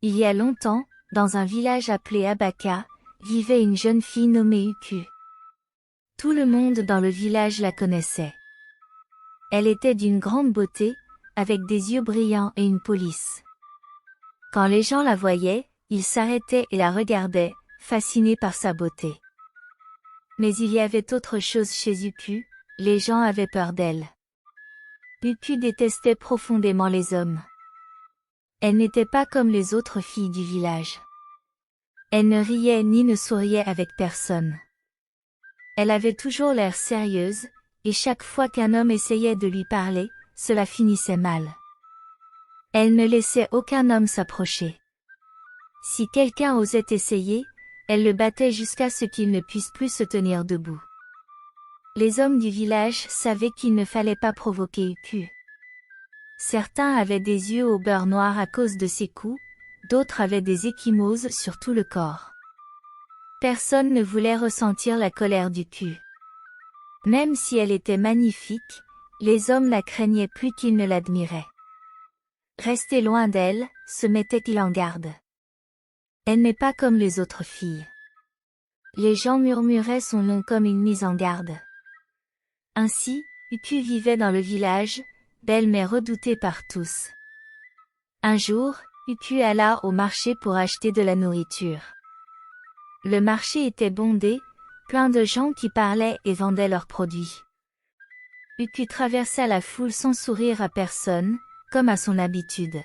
Il y a longtemps, dans un village appelé Abaka, vivait une jeune fille nommée Uku. Tout le monde dans le village la connaissait. Elle était d'une grande beauté, avec des yeux brillants et une peau lisse. Quand les gens la voyaient, ils s'arrêtaient et la regardaient, fascinés par sa beauté. Mais il y avait autre chose chez Uku, les gens avaient peur d'elle. Uku détestait profondément les hommes. Elle n'était pas comme les autres filles du village. Elle ne riait ni ne souriait avec personne. Elle avait toujours l'air sérieuse, et chaque fois qu'un homme essayait de lui parler, cela finissait mal. Elle ne laissait aucun homme s'approcher. Si quelqu'un osait essayer, elle le battait jusqu'à ce qu'il ne puisse plus se tenir debout. Les hommes du village savaient qu'il ne fallait pas provoquer Uku. Certains avaient des yeux au beurre noir à cause de ses coups, d'autres avaient des ecchymoses sur tout le corps. Personne ne voulait ressentir la colère d'Uku. Même si elle était magnifique, les hommes la craignaient plus qu'ils ne l'admiraient. Rester loin d'elle, se mettait-il en garde. Elle n'est pas comme les autres filles. Les gens murmuraient son nom comme une mise en garde. Ainsi, Uku vivait dans le village, belle mais redoutée par tous. Un jour, Uku alla au marché pour acheter de la nourriture. Le marché était bondé, plein de gens qui parlaient et vendaient leurs produits. Uku traversa la foule sans sourire à personne, comme à son habitude.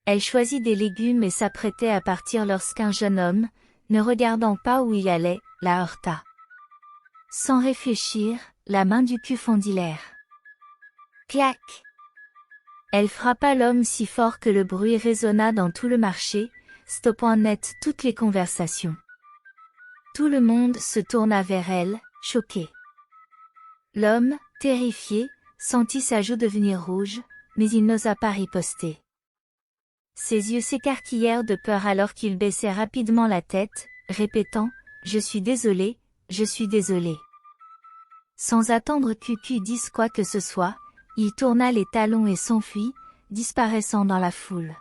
Elle choisit des légumes et s'apprêtait à partir lorsqu'un jeune homme, ne regardant pas où il allait, la heurta. Sans réfléchir, la main d'Uku fendit l'air. Clac! Elle frappa l'homme si fort que le bruit résonna dans tout le marché, stoppant net toutes les conversations. Tout le monde se tourna vers elle, choqué. L'homme, terrifié, sentit sa joue devenir rouge, mais il n'osa pas riposter. Ses yeux s'écarquillèrent de peur alors qu'il baissait rapidement la tête, répétant « Je suis désolé, je suis désolé ». Sans attendre qu'Uku dise quoi que ce soit, il tourna les talons et s'enfuit, disparaissant dans la foule.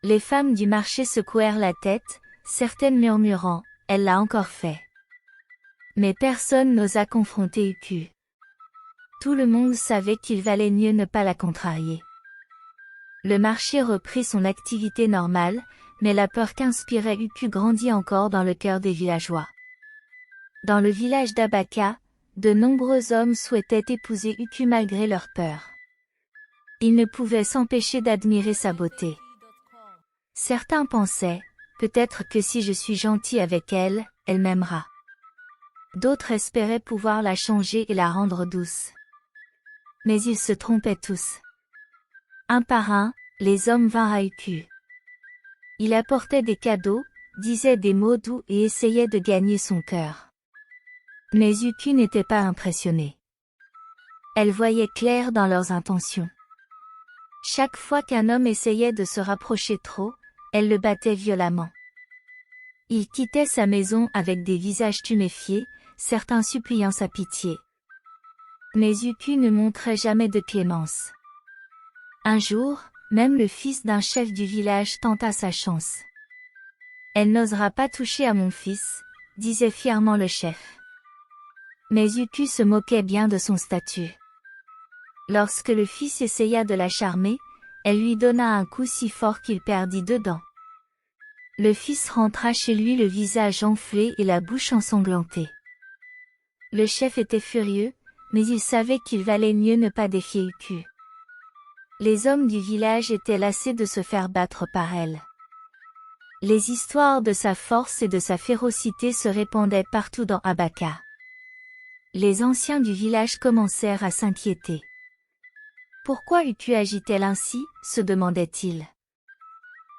Les femmes du marché secouèrent la tête, certaines murmurant « Elle l'a encore fait ». Mais personne n'osa confronter Uku. Tout le monde savait qu'il valait mieux ne pas la contrarier. Le marché reprit son activité normale, mais la peur qu'inspirait Uku grandit encore dans le cœur des villageois. Dans le village d'Abaka, de nombreux hommes souhaitaient épouser Uku malgré leur peur. Ils ne pouvaient s'empêcher d'admirer sa beauté. Certains pensaient, peut-être que si je suis gentil avec elle, elle m'aimera. D'autres espéraient pouvoir la changer et la rendre douce. Mais ils se trompaient tous. Un par un, les hommes vinrent à Uku. Il apportait des cadeaux, disait des mots doux et essayait de gagner son cœur. Mais Uku n'était pas impressionnée. Elle voyait clair dans leurs intentions. Chaque fois qu'un homme essayait de se rapprocher trop, elle le battait violemment. Il quittait sa maison avec des visages tuméfiés, certains suppliant sa pitié. Mais Uku ne montrait jamais de clémence. Un jour, même le fils d'un chef du village tenta sa chance. « Elle n'osera pas toucher à mon fils », disait fièrement le chef. Mais Uku se moquait bien de son statut. Lorsque le fils essaya de la charmer, elle lui donna un coup si fort qu'il perdit 2 dents. Le fils rentra chez lui le visage enflé et la bouche ensanglantée. Le chef était furieux, mais il savait qu'il valait mieux ne pas défier Uku. Les hommes du village étaient lassés de se faire battre par elle. Les histoires de sa force et de sa férocité se répandaient partout dans Abaka. Les anciens du village commencèrent à s'inquiéter. Pourquoi Uku agit-elle ainsi, se demandait-il.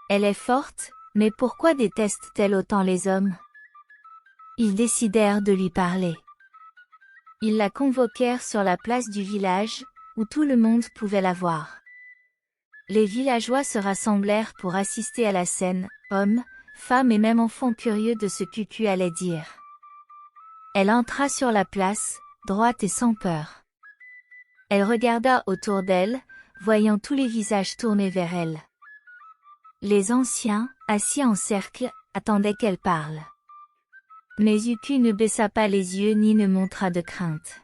Elle est forte, mais pourquoi déteste-t-elle autant les hommes? Ils décidèrent de lui parler. Ils la convoquèrent sur la place du village, où tout le monde pouvait la voir. Les villageois se rassemblèrent pour assister à la scène, hommes, femmes et même enfants curieux de ce qu'Uku allait dire. Elle entra sur la place, droite et sans peur. Elle regarda autour d'elle, voyant tous les visages tournés vers elle. Les anciens, assis en cercle, attendaient qu'elle parle. Mais Uku ne baissa pas les yeux ni ne montra de crainte.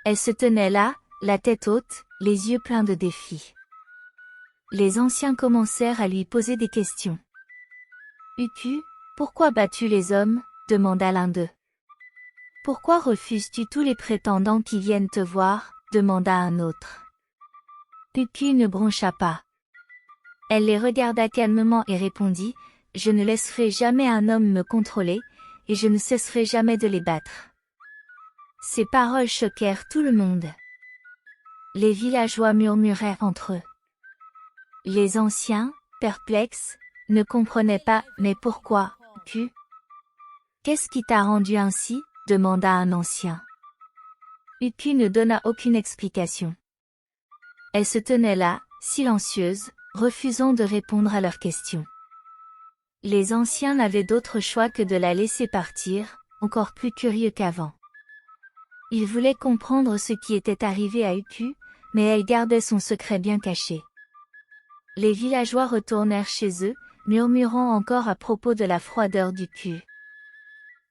Elle se tenait là, la tête haute, les yeux pleins de défi. Les anciens commencèrent à lui poser des questions. Uku, pourquoi bats-tu les hommes? Demanda l'un d'eux. Pourquoi refuses-tu tous les prétendants qui viennent te voir? Demanda un autre. Uku ne broncha pas. Elle les regarda calmement et répondit, je ne laisserai jamais un homme me contrôler, et je ne cesserai jamais de les battre. Ces paroles choquèrent tout le monde. Les villageois murmurèrent entre eux. Les anciens, perplexes, ne comprenaient pas, mais pourquoi, Uku? Qu'est-ce qui t'a rendu ainsi? Demanda un ancien. Uku ne donna aucune explication. Elle se tenait là, silencieuse, refusant de répondre à leurs questions. Les anciens n'avaient d'autre choix que de la laisser partir, encore plus curieux qu'avant. Ils voulaient comprendre ce qui était arrivé à Uku, mais elle gardait son secret bien caché. Les villageois retournèrent chez eux, murmurant encore à propos de la froideur d'Uku.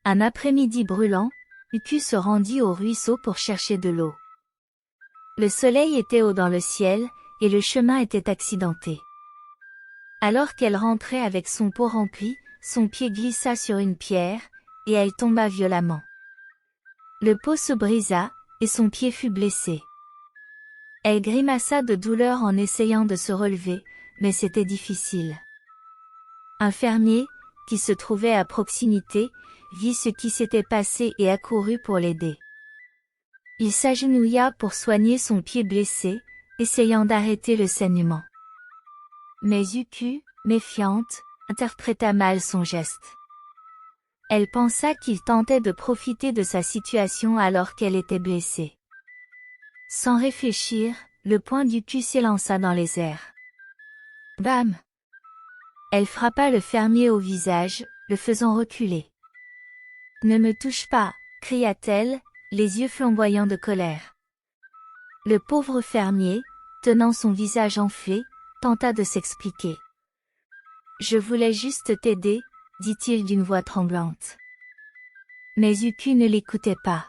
Un après-midi brûlant, Uku se rendit au ruisseau pour chercher de l'eau. Le soleil était haut dans le ciel, et le chemin était accidenté. Alors qu'elle rentrait avec son pot rempli, son pied glissa sur une pierre, et elle tomba violemment. Le pot se brisa, et son pied fut blessé. Elle grimaça de douleur en essayant de se relever, mais c'était difficile. Un fermier, qui se trouvait à proximité, vit ce qui s'était passé et accourut pour l'aider. Il s'agenouilla pour soigner son pied blessé, essayant d'arrêter le saignement. Mais Uku, méfiante, interpréta mal son geste. Elle pensa qu'il tentait de profiter de sa situation alors qu'elle était blessée. Sans réfléchir, le poing d'Uku s'élança dans les airs. Bam! Elle frappa le fermier au visage, le faisant reculer. « Ne me touche pas !» cria-t-elle, les yeux flamboyants de colère. Le pauvre fermier, tenant son visage enflé, tenta de s'expliquer. « Je voulais juste t'aider, » dit-il d'une voix tremblante. Mais Uku ne l'écoutait pas.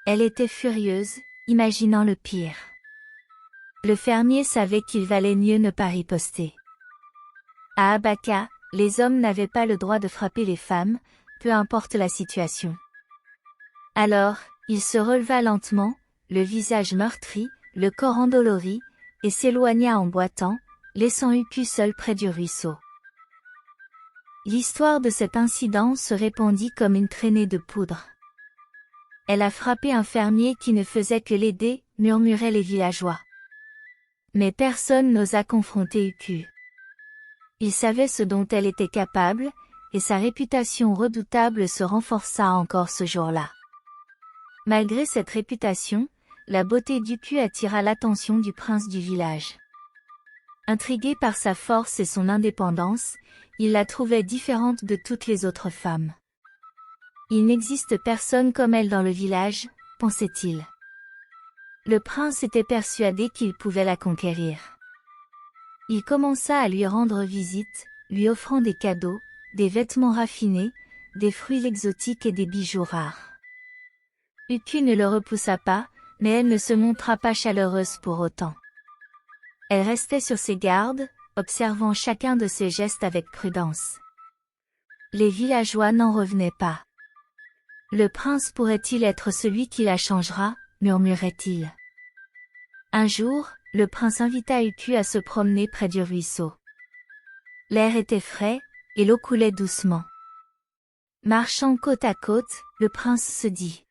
Elle était furieuse, imaginant le pire. Le fermier savait qu'il valait mieux ne pas riposter. À Abaka, les hommes n'avaient pas le droit de frapper les femmes, peu importe la situation. Alors, il se releva lentement, le visage meurtri, le corps endolori, et s'éloigna en boitant, laissant Uku seul près du ruisseau. L'histoire de cet incident se répandit comme une traînée de poudre. Elle a frappé un fermier qui ne faisait que l'aider, murmuraient les villageois. Mais personne n'osa confronter Uku. Il savait ce dont elle était capable, et sa réputation redoutable se renforça encore ce jour-là. Malgré cette réputation, la beauté d'Uku attira l'attention du prince du village. Intrigué par sa force et son indépendance, il la trouvait différente de toutes les autres femmes. Il n'existe personne comme elle dans le village, pensait-il. Le prince était persuadé qu'il pouvait la conquérir. Il commença à lui rendre visite, lui offrant des cadeaux, des vêtements raffinés, des fruits exotiques et des bijoux rares. Uku ne le repoussa pas, mais elle ne se montra pas chaleureuse pour autant. Elle restait sur ses gardes, observant chacun de ses gestes avec prudence. Les villageois n'en revenaient pas. Le prince pourrait-il être celui qui la changera, murmurait-il. Un jour, le prince invita Uku à se promener près du ruisseau. L'air était frais, et l'eau coulait doucement. Marchant côte à côte, le prince se dit.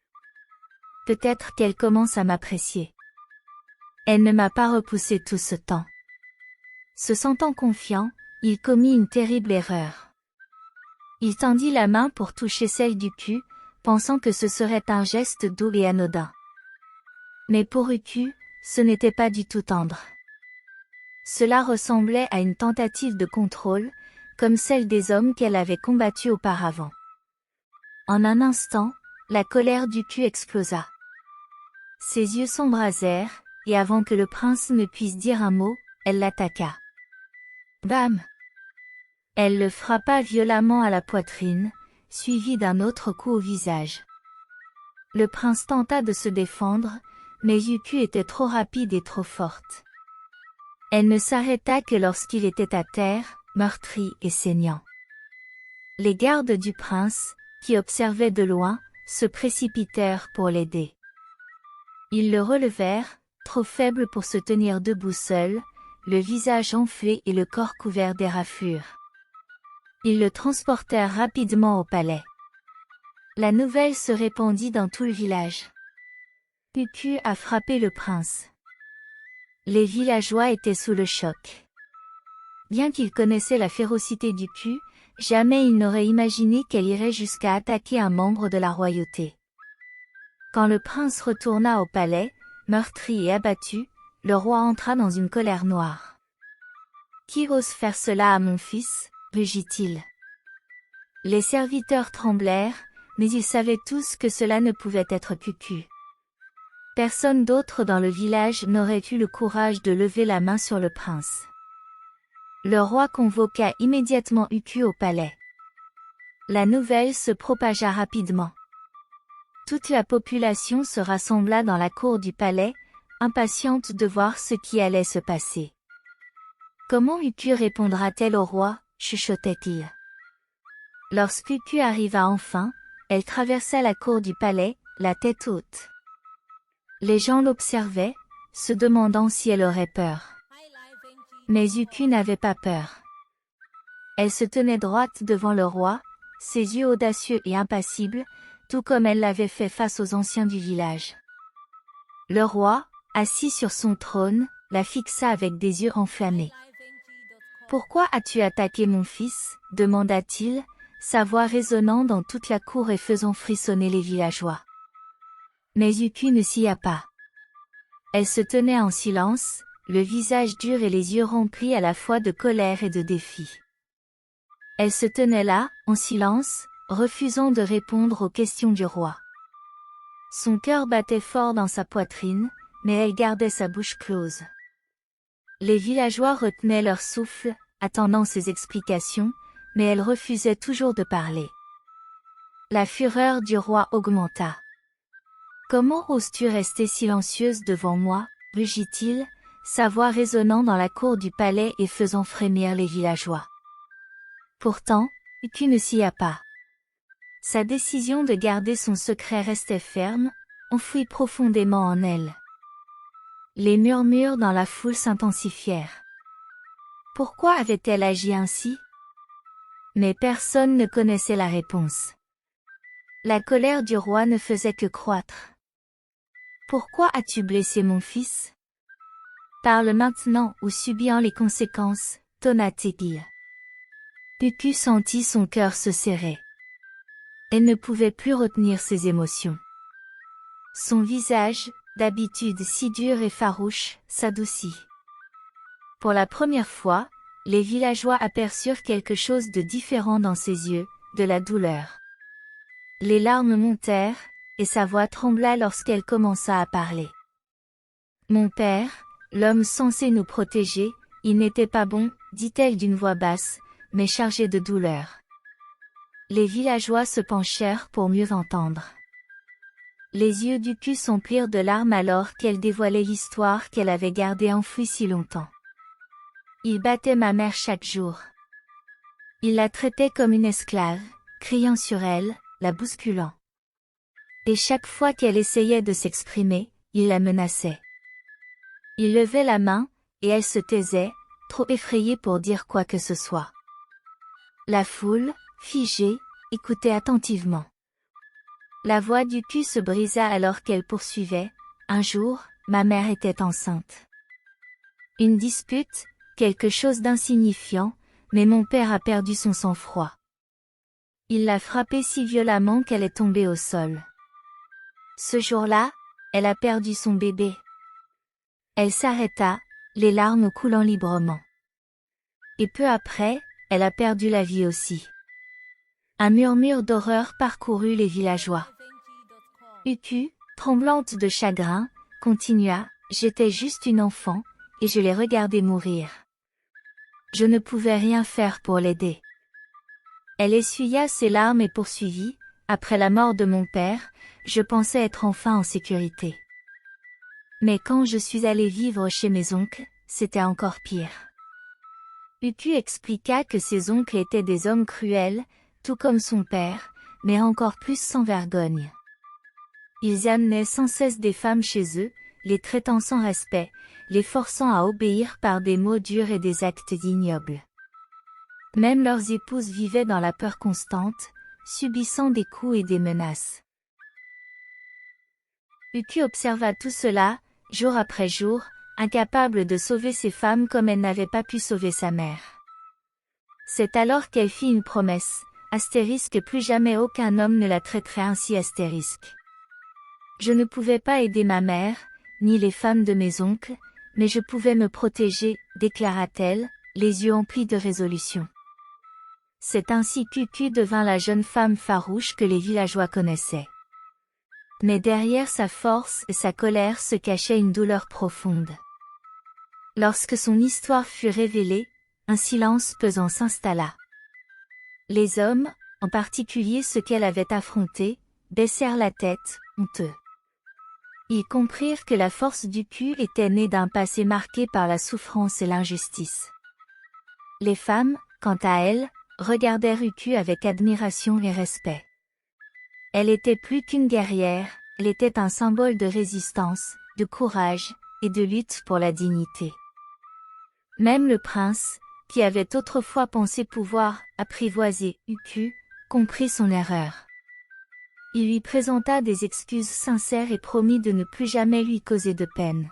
Peut-être qu'elle commence à m'apprécier. Elle ne m'a pas repoussé tout ce temps. Se sentant confiant, il commit une terrible erreur. Il tendit la main pour toucher celle d'Uku, pensant que ce serait un geste doux et anodin. Mais pour Uku, ce n'était pas du tout tendre. Cela ressemblait à une tentative de contrôle, comme celle des hommes qu'elle avait combattus auparavant. En un instant, la colère d'Uku explosa. Ses yeux s'embrasèrent, et avant que le prince ne puisse dire un mot, elle l'attaqua. Bam! Elle le frappa violemment à la poitrine, suivi d'un autre coup au visage. Le prince tenta de se défendre, mais Yuku était trop rapide et trop forte. Elle ne s'arrêta que lorsqu'il était à terre, meurtri et saignant. Les gardes du prince, qui observaient de loin, se précipitèrent pour l'aider. Ils le relevèrent, trop faible pour se tenir debout seul, le visage enflé et le corps couvert d'éraflures. Ils le transportèrent rapidement au palais. La nouvelle se répandit dans tout le village. Yuku a frappé le prince. Les villageois étaient sous le choc. Bien qu'ils connaissaient la férocité d'Uku, jamais ils n'auraient imaginé qu'elle irait jusqu'à attaquer un membre de la royauté. Quand le prince retourna au palais, meurtri et abattu, le roi entra dans une colère noire. « Qui ose faire cela à mon fils ?» rugit-il. Les serviteurs tremblèrent, mais ils savaient tous que cela ne pouvait être Yuku. Personne d'autre dans le village n'aurait eu le courage de lever la main sur le prince. Le roi convoqua immédiatement Yuku au palais. La nouvelle se propagea rapidement. Toute la population se rassembla dans la cour du palais, impatiente de voir ce qui allait se passer. Comment Yuku répondra-t-elle au roi, chuchotait-il. Lorsqu'Uku arriva enfin, elle traversa la cour du palais, la tête haute. Les gens l'observaient, se demandant si elle aurait peur. Mais Yuku n'avait pas peur. Elle se tenait droite devant le roi, ses yeux audacieux et impassibles, tout comme elle l'avait fait face aux anciens du village. Le roi, assis sur son trône, la fixa avec des yeux enflammés. « Pourquoi as-tu attaqué mon fils ?» demanda-t-il, sa voix résonnant dans toute la cour et faisant frissonner les villageois. Mais Yuku ne s'y a pas. Elle se tenait en silence, le visage dur et les yeux remplis à la fois de colère et de défi. Elle se tenait là, en silence, refusant de répondre aux questions du roi. Son cœur battait fort dans sa poitrine, mais elle gardait sa bouche close. Les villageois retenaient leur souffle, attendant ses explications, mais elle refusait toujours de parler. La fureur du roi augmenta. « Comment oses-tu rester silencieuse devant moi ?» rugit-il, sa voix résonnant dans la cour du palais et faisant frémir les villageois. Pourtant, Yuku ne s'y a pas. Sa décision de garder son secret restait ferme, enfouie profondément en elle. Les murmures dans la foule s'intensifièrent. Pourquoi avait-elle agi ainsi? Mais personne ne connaissait la réponse. La colère du roi ne faisait que croître. « Pourquoi as-tu blessé mon fils? Parle maintenant ou subis les conséquences, » tonna-t-il. Yuku sentit son cœur se serrer. Elle ne pouvait plus retenir ses émotions. Son visage, d'habitude si dur et farouche, s'adoucit. Pour la première fois, les villageois aperçurent quelque chose de différent dans ses yeux, de la douleur. Les larmes montèrent, et sa voix trembla lorsqu'elle commença à parler. « Mon père, l'homme censé nous protéger, il n'était pas bon, » dit-elle d'une voix basse, mais chargée de douleur. Les villageois se penchèrent pour mieux entendre. Les yeux d'Uku s'emplirent de larmes alors qu'elle dévoilait l'histoire qu'elle avait gardée enfouie si longtemps. Il battait ma mère chaque jour. Il la traitait comme une esclave, criant sur elle, la bousculant. Et chaque fois qu'elle essayait de s'exprimer, il la menaçait. Il levait la main, et elle se taisait, trop effrayée pour dire quoi que ce soit. La foule, figée, écoutait attentivement. La voix d'Uku se brisa alors qu'elle poursuivait. « Un jour, ma mère était enceinte. Une dispute, quelque chose d'insignifiant, mais mon père a perdu son sang-froid. Il l'a frappée si violemment qu'elle est tombée au sol. Ce jour-là, elle a perdu son bébé. » Elle s'arrêta, les larmes coulant librement. Et peu après, elle a perdu la vie aussi. Un murmure d'horreur parcourut les villageois. Uku, tremblante de chagrin, continua, « J'étais juste une enfant, et je l'ai regardée mourir. Je ne pouvais rien faire pour l'aider. Elle essuya ses larmes et poursuivit, après la mort de mon père, je pensais être enfin en sécurité. Mais quand je suis allée vivre chez mes oncles, c'était encore pire. Uku expliqua que ses oncles étaient des hommes cruels, tout comme son père, mais encore plus sans vergogne. Ils amenaient sans cesse des femmes chez eux, les traitant sans respect, les forçant à obéir par des mots durs et des actes ignobles. Même leurs épouses vivaient dans la peur constante, subissant des coups et des menaces. Uku observa tout cela, jour après jour, incapable de sauver ses femmes comme elle n'avait pas pu sauver sa mère. C'est alors qu'elle fit une promesse, astérisque plus jamais aucun homme ne la traiterait ainsi astérisque. Je ne pouvais pas aider ma mère, ni les femmes de mes oncles, mais je pouvais me protéger, déclara-t-elle, les yeux emplis de résolution. C'est ainsi qu'Uku devint la jeune femme farouche que les villageois connaissaient. Mais derrière sa force et sa colère se cachait une douleur profonde. Lorsque son histoire fut révélée, un silence pesant s'installa. Les hommes, en particulier ceux qu'elle avait affrontés, baissèrent la tête, honteux. Ils comprirent que la force d'Uku était née d'un passé marqué par la souffrance et l'injustice. Les femmes, quant à elles, regardèrent Uku avec admiration et respect. Elle était plus qu'une guerrière, elle était un symbole de résistance, de courage, et de lutte pour la dignité. Même le prince, qui avait autrefois pensé pouvoir apprivoiser Uku, comprit son erreur. Il lui présenta des excuses sincères et promit de ne plus jamais lui causer de peine.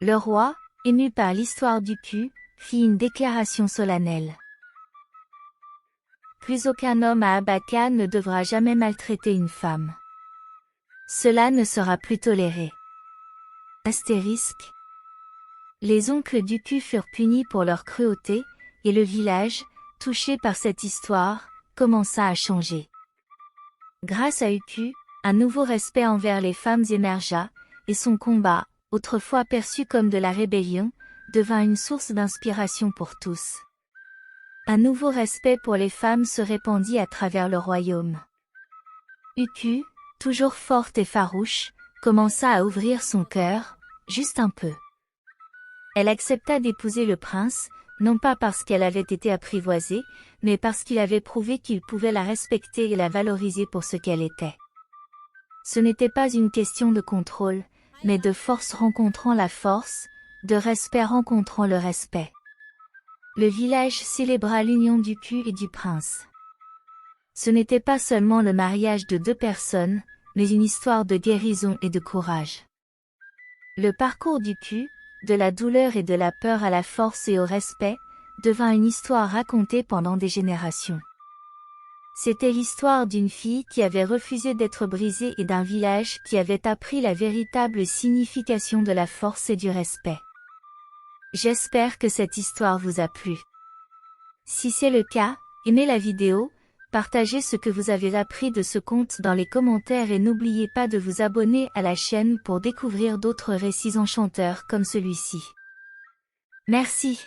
Le roi, ému par l'histoire d'Uku, fit une déclaration solennelle. Plus aucun homme à Abaka ne devra jamais maltraiter une femme. Cela ne sera plus toléré. Astérisque. Les oncles d'Uku furent punis pour leur cruauté, et le village, touché par cette histoire, commença à changer. Grâce à Uku, un nouveau respect envers les femmes émergea, et son combat, autrefois perçu comme de la rébellion, devint une source d'inspiration pour tous. Un nouveau respect pour les femmes se répandit à travers le royaume. Uku, toujours forte et farouche, commença à ouvrir son cœur, juste un peu. Elle accepta d'épouser le prince, non pas parce qu'elle avait été apprivoisée, mais parce qu'il avait prouvé qu'il pouvait la respecter et la valoriser pour ce qu'elle était. Ce n'était pas une question de contrôle, mais de force rencontrant la force, de respect rencontrant le respect. Le village célébra l'union d'Uku et du prince. Ce n'était pas seulement le mariage de deux personnes, mais une histoire de guérison et de courage. Le parcours d'Uku, de la douleur et de la peur à la force et au respect, devint une histoire racontée pendant des générations. C'était l'histoire d'une fille qui avait refusé d'être brisée et d'un village qui avait appris la véritable signification de la force et du respect. J'espère que cette histoire vous a plu. Si c'est le cas, aimez la vidéo, partagez ce que vous avez appris de ce conte dans les commentaires et n'oubliez pas de vous abonner à la chaîne pour découvrir d'autres récits enchanteurs comme celui-ci. Merci.